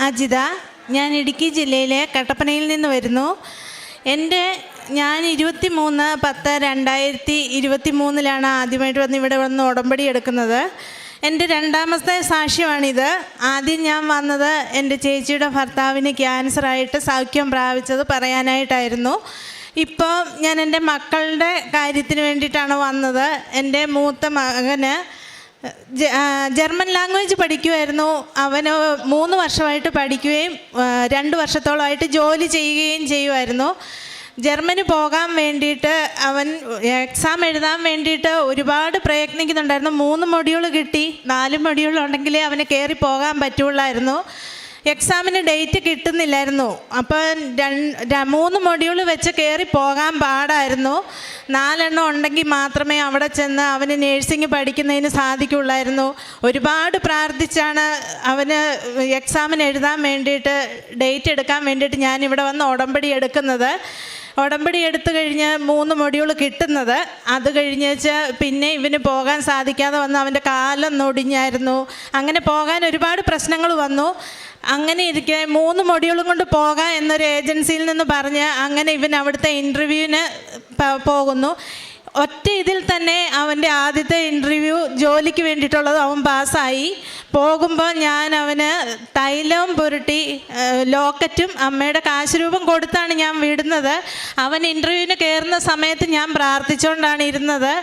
അജിത. ഞാൻ ഇടുക്കി ജില്ലയിലെ കട്ടപ്പനയിൽ നിന്ന് വരുന്നു. ഞാൻ 23/10/2023 ആദ്യമായിട്ട് ഇവിടെ വന്ന് ഉടമ്പടി എടുക്കുന്നത്. എൻ്റെ രണ്ടാമത്തെ സാക്ഷ്യമാണിത്. ആദ്യം ഞാൻ വന്നത് എൻ്റെ ചേച്ചിയുടെ ഭർത്താവിന് ക്യാൻസറായിട്ട് സൗഖ്യം പ്രാപിച്ചത് പറയാനായിട്ടായിരുന്നു. ഇപ്പോൾ ഞാൻ എൻ്റെ മക്കളുടെ കാര്യത്തിന് വേണ്ടിയിട്ടാണ് വന്നത്. എൻ്റെ മൂത്ത മകന് ജർമ്മൻ ലാംഗ്വേജ് പഠിക്കുമായിരുന്നു. അവന് 3 വർഷമായിട്ട് പഠിക്കുകയും 2 വർഷത്തോളമായിട്ട് ജോലി ചെയ്യുകയും ചെയ്യുമായിരുന്നു. ജർമ്മനി പോകാൻ വേണ്ടിയിട്ട് അവൻ എക്സാം എഴുതാൻ വേണ്ടിയിട്ട് ഒരുപാട് പ്രയത്നിക്കുന്നുണ്ടായിരുന്നു. 3 മൊഡ്യൂൾ കിട്ടി. 4 മൊഡ്യൂൾ ഉണ്ടെങ്കിലേ അവന് കയറി പോകാൻ പറ്റുള്ളായിരുന്നു. എക്സാമിന് ഡേറ്റ് കിട്ടുന്നില്ലായിരുന്നു. അപ്പോൾ 3 മൊഡ്യൂൾ വെച്ച് കയറി പോകാൻ പാടായിരുന്നു. 4 എണ്ണം ഉണ്ടെങ്കിൽ മാത്രമേ അവിടെ ചെന്ന് അവന് നേഴ്സിംഗ് പഠിക്കുന്നതിന് സാധിക്കുള്ളായിരുന്നു. ഒരുപാട് പ്രാർത്ഥിച്ചാണ് അവന് എക്സാമിന് എഴുതാൻ വേണ്ടിയിട്ട് ഡേറ്റ് എടുക്കാൻ വേണ്ടിയിട്ട് ഞാനിവിടെ വന്ന് ഉടമ്പടി എടുക്കുന്നത്. ഉടമ്പടി എടുത്തു കഴിഞ്ഞ് 3 മൊഡ്യൂൾ കിട്ടുന്നത്. അത് കഴിഞ്ഞേച്ച് പിന്നെ ഇവന് പോകാൻ സാധിക്കാതെ വന്ന് അവൻ്റെ കാലം നൊടിഞ്ഞായിരുന്നു. അങ്ങനെ പോകാൻ ഒരുപാട് പ്രശ്നങ്ങൾ വന്നു. അങ്ങനെ ഇരിക്കെ 3 മൊഡ്യൂളും കൊണ്ട് പോകാം എന്നൊരു ഏജൻസിയിൽ നിന്ന് പറഞ്ഞ് അങ്ങനെ ഇവൻ അവിടുത്തെ ഇൻ്റർവ്യൂവിന് പോകുന്നു. ഒറ്റ ഇതിൽ തന്നെ അവൻ്റെ ആദ്യത്തെ ഇൻ്റർവ്യൂ ജോലിക്ക് വേണ്ടിയിട്ടുള്ളത് അവൻ പാസ്സായി. പോകുമ്പോൾ ഞാൻ അവന് തൈലവും പുരട്ടി ലോക്കറ്റും അമ്മയുടെ കാശുരൂപം കൊടുത്താണ് ഞാൻ വിടുന്നത്. അവൻ ഇൻ്റർവ്യൂവിന് കയറുന്ന സമയത്ത് ഞാൻ പ്രാർത്ഥിച്ചുകൊണ്ടാണ് ഇരുന്നത്.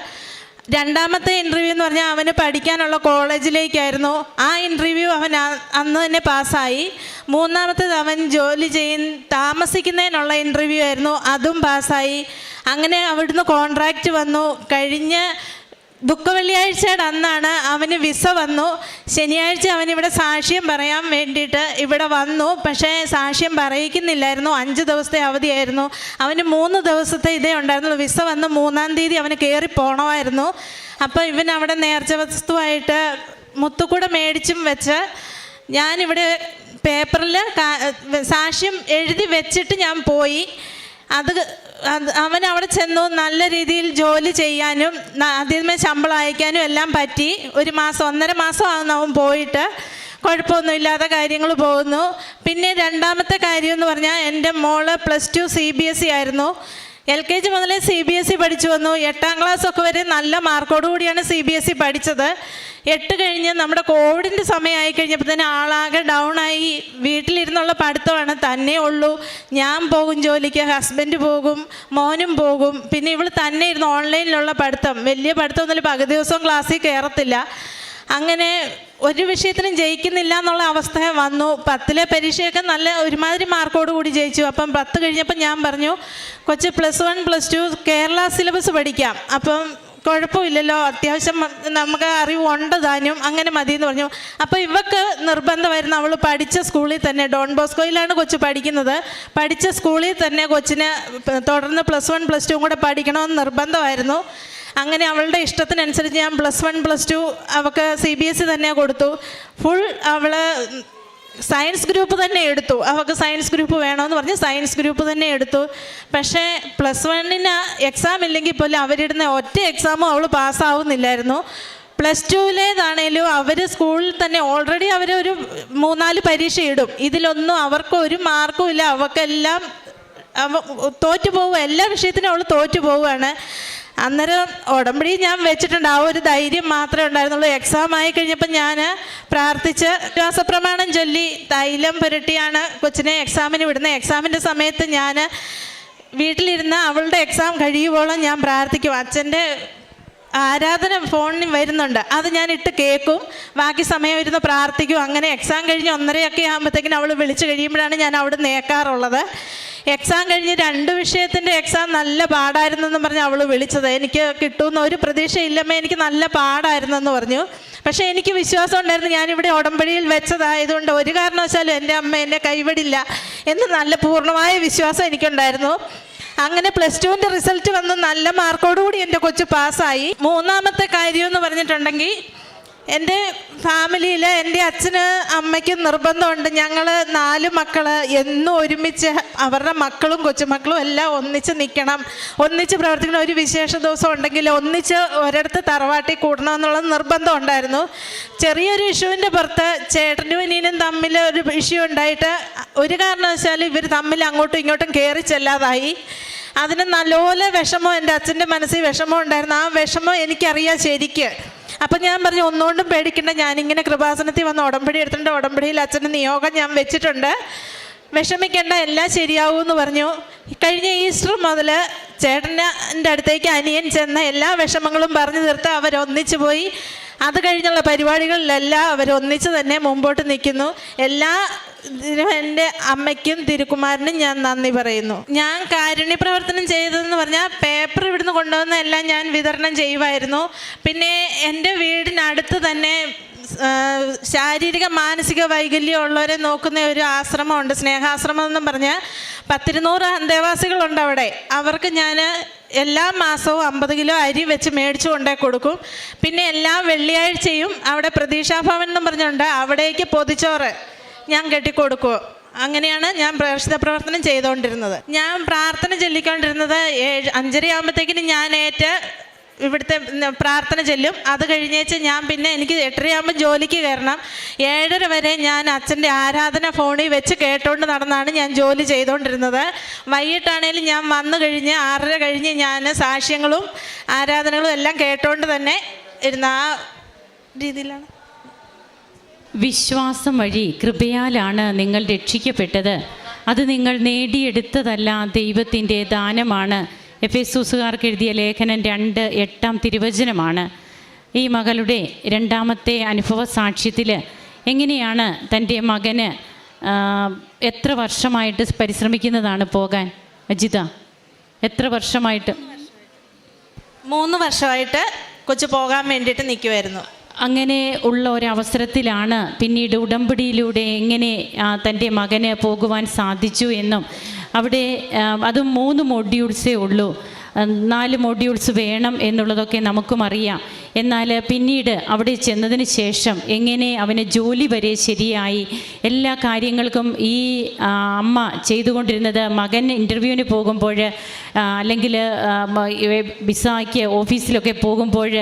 രണ്ടാമത്തെ ഇൻ്റർവ്യൂ എന്ന് പറഞ്ഞാൽ അവന് പഠിക്കാനുള്ള കോളേജിലേക്കായിരുന്നു. ആ ഇൻ്റർവ്യൂ അവൻ അന്ന് തന്നെ പാസ്സായി. മൂന്നാമത്തേത് അവൻ ജോലി താമസിക്കുന്നതിനുള്ള ഇൻ്റർവ്യൂ ആയിരുന്നു. അതും പാസ്സായി. അങ്ങനെ അവിടുന്ന് കോൺട്രാക്റ്റ് വന്നു. കഴിഞ്ഞ ദുഃഖവെള്ളിയാഴ്ചയുടെ അന്നാണ് അവന് വിസ വന്നു. ശനിയാഴ്ച അവനിവിടെ സാക്ഷ്യം പറയാൻ വേണ്ടിയിട്ട് ഇവിടെ വന്നു. പക്ഷേ സാക്ഷ്യം പറയിക്കുന്നില്ലായിരുന്നു. 5 ദിവസത്തെ അവധിയായിരുന്നു. അവന് 3 ദിവസത്തെ ഇതേ ഉണ്ടായിരുന്നുള്ളൂ. വിസ വന്ന് 3-ാം തീയതി അവന് കയറി പോകണമായിരുന്നു. അപ്പോൾ ഇവൻ അവിടെ നേർച്ച വസ്തുവായിട്ട് മുത്തുകൂട മേടിച്ചും വെച്ച് ഞാനിവിടെ പേപ്പറിൽ സാക്ഷ്യം എഴുതി വെച്ചിട്ട് ഞാൻ പോയി. അവൻ അവിടെ ചെന്നു. നല്ല രീതിയിൽ ജോലി ചെയ്യാനും ആദ്യമേ ശമ്പളം അയക്കാനും എല്ലാം പറ്റി. 1 മാസം 1.5 മാസം ആകുന്നു അവൻ പോയിട്ട്. കുഴപ്പമൊന്നുമില്ലാത്ത കാര്യങ്ങൾ പോകുന്നു. പിന്നെ രണ്ടാമത്തെ കാര്യം എന്ന് പറഞ്ഞാൽ എൻ്റെ മോള് +2 CBSE ആയിരുന്നു. LKG മുതലേ CBSE പഠിച്ചു വന്നു. 8ാം ക്ലാസ്സൊക്കെ വരെ നല്ല മാർക്കോടുകൂടിയാണ് CBSE പഠിച്ചത്. 8 കഴിഞ്ഞ് നമ്മുടെ കോവിഡിൻ്റെ സമയമായി കഴിഞ്ഞപ്പോൾ തന്നെ ആളാകെ ഡൗണായി. വീട്ടിലിരുന്നുള്ള പഠിത്തമാണ്. തന്നെ ഉള്ളൂ. ഞാൻ പോകും ജോലിക്ക്, ഹസ്ബൻഡ് പോകും, മോനും പോകും. പിന്നെ ഇവൾ തന്നെ ഇരുന്ന് ഓൺലൈനിലുള്ള പഠിത്തം. വലിയ പഠിത്തമൊന്നുമില്ല. പകുതി ദിവസം ക്ലാസ്സിൽ കയറത്തില്ല. അങ്ങനെ ഒരു വിഷയത്തിനും ജയിക്കുന്നില്ല എന്നുള്ള അവസ്ഥ വന്നു. 10ലെ പരീക്ഷയൊക്കെ നല്ല ഒരുമാതിരി മാർക്കോട് കൂടി ജയിച്ചു. അപ്പം 10 കഴിഞ്ഞപ്പോൾ ഞാൻ പറഞ്ഞു, കൊച്ച് +1 +2 കേരള സിലബസ് പഠിക്കാം. അപ്പം കുഴപ്പമില്ലല്ലോ, അത്യാവശ്യം നമുക്ക് അറിവുണ്ട് താനും, അങ്ങനെ മതി എന്ന് പറഞ്ഞു. അപ്പോൾ ഇവക്ക് നിർബന്ധമായിരുന്നു. അവൾ പഠിച്ച സ്കൂളിൽ തന്നെ, ഡോൺ ബോസ്കോയിലാണ് കൊച്ച് പഠിക്കുന്നത്. പഠിച്ച സ്കൂളിൽ തന്നെ കൊച്ചിന് തുടർന്ന് +1 +2 കൂടെ പഠിക്കണമെന്ന് നിർബന്ധമായിരുന്നു. അങ്ങനെ അവളുടെ ഇഷ്ടത്തിനനുസരിച്ച് ഞാൻ +1 +2 അവൾക്ക് CBSE തന്നെ കൊടുത്തു. ഫുൾ അവൾ സയൻസ് ഗ്രൂപ്പ് തന്നെ എടുത്തു. അവൾക്ക് സയൻസ് ഗ്രൂപ്പ് വേണമെന്ന് പറഞ്ഞ് സയൻസ് ഗ്രൂപ്പ് തന്നെ എടുത്തു. പക്ഷേ +1 എക്സാം ഇല്ലെങ്കിൽ പോലും അവരിടുന്ന ഒറ്റ എക്സാമും അവൾ പാസ്സാവുന്നില്ലായിരുന്നു. +2ലേതാണേലും അവർ സ്കൂളിൽ തന്നെ ഓൾറെഡി അവരൊരു 3-4 പരീക്ഷ ഇടും. ഇതിലൊന്നും അവർക്ക് ഒരു മാർക്കും ഇല്ല. അവൾക്കെല്ലാം തോറ്റു പോവുക. എല്ലാ വിഷയത്തിനും അവൾ തോറ്റു പോവുകയാണ്. അന്നേരം ഉടമ്പടി ഞാൻ വെച്ചിട്ടുണ്ട്. ആ ഒരു ധൈര്യം മാത്രമേ ഉണ്ടായിരുന്നുള്ളൂ. എക്സാം ആയി കഴിഞ്ഞപ്പോൾ ഞാൻ പ്രാർത്ഥിച്ച് വിശ്വാസപ്രമാണം ചൊല്ലി തൈലം പുരട്ടിയാണ് കൊച്ചിനെ എക്സാമിന് വിടുന്നത്. എക്സാമിൻ്റെ സമയത്ത് ഞാൻ വീട്ടിലിരുന്ന് അവളുടെ എക്സാം കഴിയുമ്പോഴും ഞാൻ പ്രാർത്ഥിക്കും. അച്ഛൻ്റെ ആരാധന ഫോണിൽ വരുന്നുണ്ട്, അത് ഞാൻ ഇട്ട് കേൾക്കും. ബാക്കി സമയം ഇരുന്ന് പ്രാർത്ഥിക്കും. അങ്ങനെ എക്സാം കഴിഞ്ഞ് 1:30 ആകുമ്പോഴത്തേക്കിനും അവൾ വിളിച്ച് കഴിയുമ്പോഴാണ് ഞാൻ അവിടെ നേക്കാറുള്ളത്. എക്സാം കഴിഞ്ഞ് 2 വിഷയത്തിൻ്റെ എക്സാം നല്ല പാടായിരുന്നെന്ന് പറഞ്ഞ് അവൾ വിളിച്ചത്. എനിക്ക് കിട്ടുമെന്ന് ഒരു പ്രതീക്ഷയില്ലമ്മേ, എനിക്ക് നല്ല പാടായിരുന്നെന്ന് പറഞ്ഞു. പക്ഷേ എനിക്ക് വിശ്വാസം ഉണ്ടായിരുന്നു. ഞാനിവിടെ ഉടമ്പടിയിൽ വെച്ചതായതുകൊണ്ട് ഒരു കാരണവശാലും എൻ്റെ അമ്മ എന്നെ കൈവിടില്ല എന്ന് നല്ല പൂർണ്ണമായ വിശ്വാസം എനിക്കുണ്ടായിരുന്നു. അങ്ങനെ +2ൻ്റെ റിസൾട്ട് വന്ന് നല്ല മാർക്കോടുകൂടി എൻ്റെ കൊച്ചു പാസ്സായി. മൂന്നാമത്തെ കാര്യം എന്ന് പറഞ്ഞിട്ടുണ്ടെങ്കിൽ എൻ്റെ ഫാമിലിയിൽ എൻ്റെ അച്ഛന് അമ്മയ്ക്കും നിർബന്ധമുണ്ട്. ഞങ്ങൾ 4 മക്കൾ എന്നും ഒരുമിച്ച് അവരുടെ മക്കളും കൊച്ചുമക്കളും എല്ലാം ഒന്നിച്ച് നിൽക്കണം, ഒന്നിച്ച് പ്രവർത്തിക്കണം. ഒരു വിശേഷ ദിവസം ഉണ്ടെങ്കിൽ ഒന്നിച്ച് ഒരിടത്ത് തറവാട്ടിൽ കൂടണം എന്നുള്ളത് നിർബന്ധം ഉണ്ടായിരുന്നു. ചെറിയൊരു ഇഷ്യൂവിൻ്റെ പുറത്ത് ചേട്ടനും അനിയനും തമ്മിൽ ഒരു ഇഷ്യൂ ഉണ്ടായിട്ട് ഒരു കാരണവശാലും ഇവർ തമ്മിൽ അങ്ങോട്ടും ഇങ്ങോട്ടും കയറി ചെല്ലാതായി. അതിന് നല്ലപോലെ വിഷമം, എൻ്റെ അച്ഛൻ്റെ മനസ്സിൽ വിഷമം ഉണ്ടായിരുന്നു. ആ വിഷമം എനിക്കറിയാം ശരിക്ക്. അപ്പം ഞാൻ പറഞ്ഞു, ഒന്നുകൊണ്ടും പേടിക്കണ്ട, ഞാനിങ്ങനെ കൃപാസനത്തിൽ വന്ന് ഉടമ്പടി എടുത്തിട്ടുണ്ട്, ഉടമ്പടിയിൽ അച്ഛൻ്റെ നിയോഗം ഞാൻ വെച്ചിട്ടുണ്ട്, വിഷമിക്കേണ്ട, എല്ലാം ശരിയാവും എന്ന് പറഞ്ഞു. കഴിഞ്ഞ ഈസ്റ്റർ മുതൽ ചേട്ടൻ്റെ അടുത്തേക്ക് അനിയൻ ചെന്ന എല്ലാ വിഷമങ്ങളും പറഞ്ഞു തീർത്ത് അവരൊന്നിച്ചു പോയി. അത് കഴിഞ്ഞുള്ള പരിപാടികളിലെല്ലാം അവരൊന്നിച്ച് തന്നെ മുമ്പോട്ട് നിൽക്കുന്നു. എല്ലാ ഇതിനും എൻ്റെ അമ്മയ്ക്കും തിരുക്കുമാരനും ഞാൻ നന്ദി പറയുന്നു. ഞാൻ കാരുണ്യ പ്രവർത്തനം ചെയ്തതെന്ന് പറഞ്ഞാൽ പേപ്പർ ഇവിടുന്ന് കൊണ്ടുവന്ന എല്ലാം ഞാൻ വിതരണം ചെയ്യുമായിരുന്നു. പിന്നെ എൻ്റെ വീടിനടുത്ത് തന്നെ ശാരീരിക മാനസിക വൈകല്യം ഉള്ളവരെ നോക്കുന്ന ഒരു ആശ്രമമുണ്ട്, സ്നേഹാശ്രമം എന്നും പറഞ്ഞാൽ 10-200 അന്തേവാസികളുണ്ട് അവിടെ. അവർക്ക് ഞാൻ എല്ലാ മാസവും 50 കിലോ അരി വെച്ച് മേടിച്ചു കൊണ്ടേ കൊടുക്കും. പിന്നെ എല്ലാ വെള്ളിയാഴ്ചയും അവിടെ പ്രതീക്ഷാഭവൻ എന്നും പറഞ്ഞുകൊണ്ട് അവിടേക്ക് പൊതിച്ചോറ് ഞാൻ കെട്ടിക്കൊടുക്കും. അങ്ങനെയാണ് ഞാൻ പ്രേക്ഷിത പ്രവർത്തനം ചെയ്തുകൊണ്ടിരുന്നത്. ഞാൻ പ്രാർത്ഥന ചൊല്ലിക്കൊണ്ടിരുന്നത് 5:30 ആകുമ്പോഴത്തേക്കിന് ഞാൻ ഇവിടുത്തെ പ്രാർത്ഥന ചെല്ലും. അത് കഴിഞ്ഞേച്ച് ഞാൻ പിന്നെ എനിക്ക് 8:30 ആകുമ്പോൾ ജോലിക്ക് കയറണം. 7:30 വരെ ഞാൻ അച്ഛൻ്റെ ആരാധന ഫോണിൽ വെച്ച് കേട്ടുകൊണ്ട് നടന്നാണ് ഞാൻ ജോലി ചെയ്തുകൊണ്ടിരുന്നത്. വൈകിട്ടാണേലും ഞാൻ വന്നു കഴിഞ്ഞ് 6:30 കഴിഞ്ഞ് ഞാൻ സാക്ഷ്യങ്ങളും ആരാധനകളും എല്ലാം കേട്ടുകൊണ്ട് തന്നെ ഇരുന്ന ആ രീതിയിലാണ്. വിശ്വാസം വഴി കൃപയാലാണ് നിങ്ങൾ രക്ഷിക്കപ്പെട്ടത്. അത് നിങ്ങൾ നേടിയെടുത്തതല്ല, ദൈവത്തിൻ്റെ ദാനമാണ്. എഫെസൂസുകാർക്ക് എഴുതിയ ലേഖനം 2:8 തിരുവചനമാണ്. ഈ മകളുടെ രണ്ടാമത്തെ അനുഭവ സാക്ഷ്യത്തിൽ എങ്ങനെയാണ് തൻ്റെ മകന് എത്ര വർഷമായിട്ട് പരിശ്രമിക്കുന്നതാണ് പോകാൻ? അജിത, എത്ര വർഷമായിട്ട്? 3 വർഷമായിട്ട് കൊച്ചു പോകാൻ വേണ്ടിയിട്ട് നിൽക്കുമായിരുന്നു. അങ്ങനെ ഉള്ള ഒരവസരത്തിലാണ് പിന്നീട് ഉടമ്പടിയിലൂടെ എങ്ങനെ തൻ്റെ മകന് പോകുവാൻ സാധിച്ചു എന്നും, അവിടെ അതും 3 മൊഡ്യൂൾസേ ഉള്ളൂ, 4 മൊഡ്യൂൾസ് വേണം എന്നുള്ളതൊക്കെ നമുക്കും അറിയാം. എന്നാൽ പിന്നീട് അവിടെ ചെന്നതിന് ശേഷം എങ്ങനെ അവന് ജോലി വരെ ശരിയായി, എല്ലാ കാര്യങ്ങൾക്കും ഈ അമ്മ ചെയ്തുകൊണ്ടിരുന്നത് മകൻ ഇൻ്റർവ്യൂവിന് പോകുമ്പോൾ അല്ലെങ്കിൽ വിസയ്ക്ക് ഓഫീസിലൊക്കെ പോകുമ്പോൾ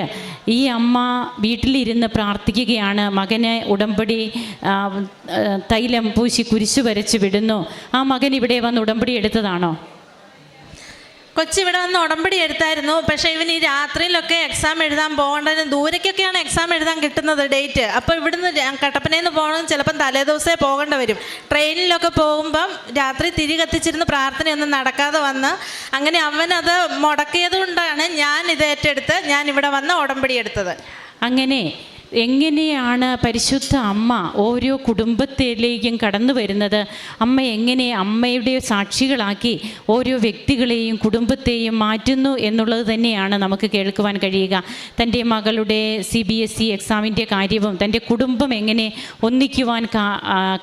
ഈ അമ്മ വീട്ടിലിരുന്ന് പ്രാർത്ഥിക്കുകയാണ്. മകനെ ഉടമ്പടി തൈലം പൂശി കുരിശു വരച്ച് വിടുന്നു. ആ മകൻ ഇവിടെ വന്ന് ഉടമ്പടി എടുത്തതാണോ? കൊച്ചിവിടെ വന്ന് ഉടമ്പടി എടുത്തായിരുന്നു. പക്ഷേ ഇവൻ ഈ രാത്രിയിലൊക്കെ എക്സാം എഴുതാൻ പോകേണ്ടതിന് ദൂരേക്കൊക്കെയാണ് എക്സാം എഴുതാൻ കിട്ടുന്നത് ഡേറ്റ്. അപ്പോൾ ഇവിടുന്ന് കട്ടപ്പനയിൽ നിന്ന് പോകണമെന്ന് ചിലപ്പം തലേദിവസമേ പോകേണ്ടി വരും. ട്രെയിനിലൊക്കെ പോകുമ്പം രാത്രി തിരി കത്തിച്ചിരുന്ന് പ്രാർത്ഥനയൊന്നും നടക്കാതെ വന്ന് അങ്ങനെ അവനത് മുടക്കിയത് കൊണ്ടാണ് ഞാൻ ഇത് ഏറ്റെടുത്ത് ഞാൻ ഇവിടെ വന്ന് ഉടമ്പടി എടുത്തത്. അങ്ങനെ എങ്ങനെയാണ് പരിശുദ്ധ അമ്മ ഓരോ കുടുംബത്തിലേക്കും കടന്നു വരുന്നത്? അമ്മ എങ്ങനെ അമ്മയുടെ സാക്ഷികളാക്കി ഓരോ വ്യക്തികളെയും കുടുംബത്തെയും മാറ്റുന്നു എന്നുള്ളത് തന്നെയാണ് നമുക്ക് കേൾക്കുവാൻ കഴിയുക. തൻ്റെ മകളുടെ CBSE എക്സാമിൻ്റെ കാര്യവും തൻ്റെ കുടുംബം എങ്ങനെ ഒന്നിക്കുവാൻ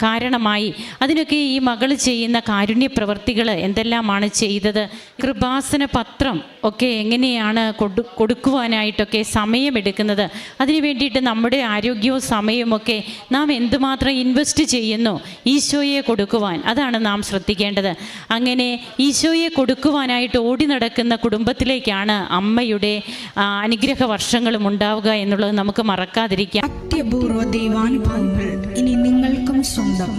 കാരണമായി, അതിനൊക്കെ ഈ മകൾ ചെയ്യുന്ന കാരുണ്യ പ്രവർത്തികൾ എന്തെല്ലാമാണ് ചെയ്തത്? കൃപാസന പത്രം ഒക്കെ എങ്ങനെയാണ് കൊടുക്കുവാനായിട്ടൊക്കെ സമയമെടുക്കുന്നത്? അതിനു വേണ്ടിയിട്ട് നമ്മുടെ ആരോഗ്യവും സമയവുമൊക്കെ നാം എന്തുമാത്രം ഇൻവെസ്റ്റ് ചെയ്യുന്നു ഈശോയെ കൊടുക്കുവാൻ, അതാണ് നാം ശ്രദ്ധിക്കേണ്ടത്. അങ്ങനെ ഈശോയെ കൊടുക്കുവാനായിട്ട് ഓടി നടക്കുന്ന കുടുംബത്തിലേക്കാണ് അമ്മയുടെ അനുഗ്രഹ വർഷങ്ങളും ഉണ്ടാവുക എന്നുള്ളത് നമുക്ക് മറക്കാതിരിക്കാം. അത്യപൂർവ ദൈവാനുഭവങ്ങൾ ഇനി നിങ്ങൾക്കും സ്വന്തം.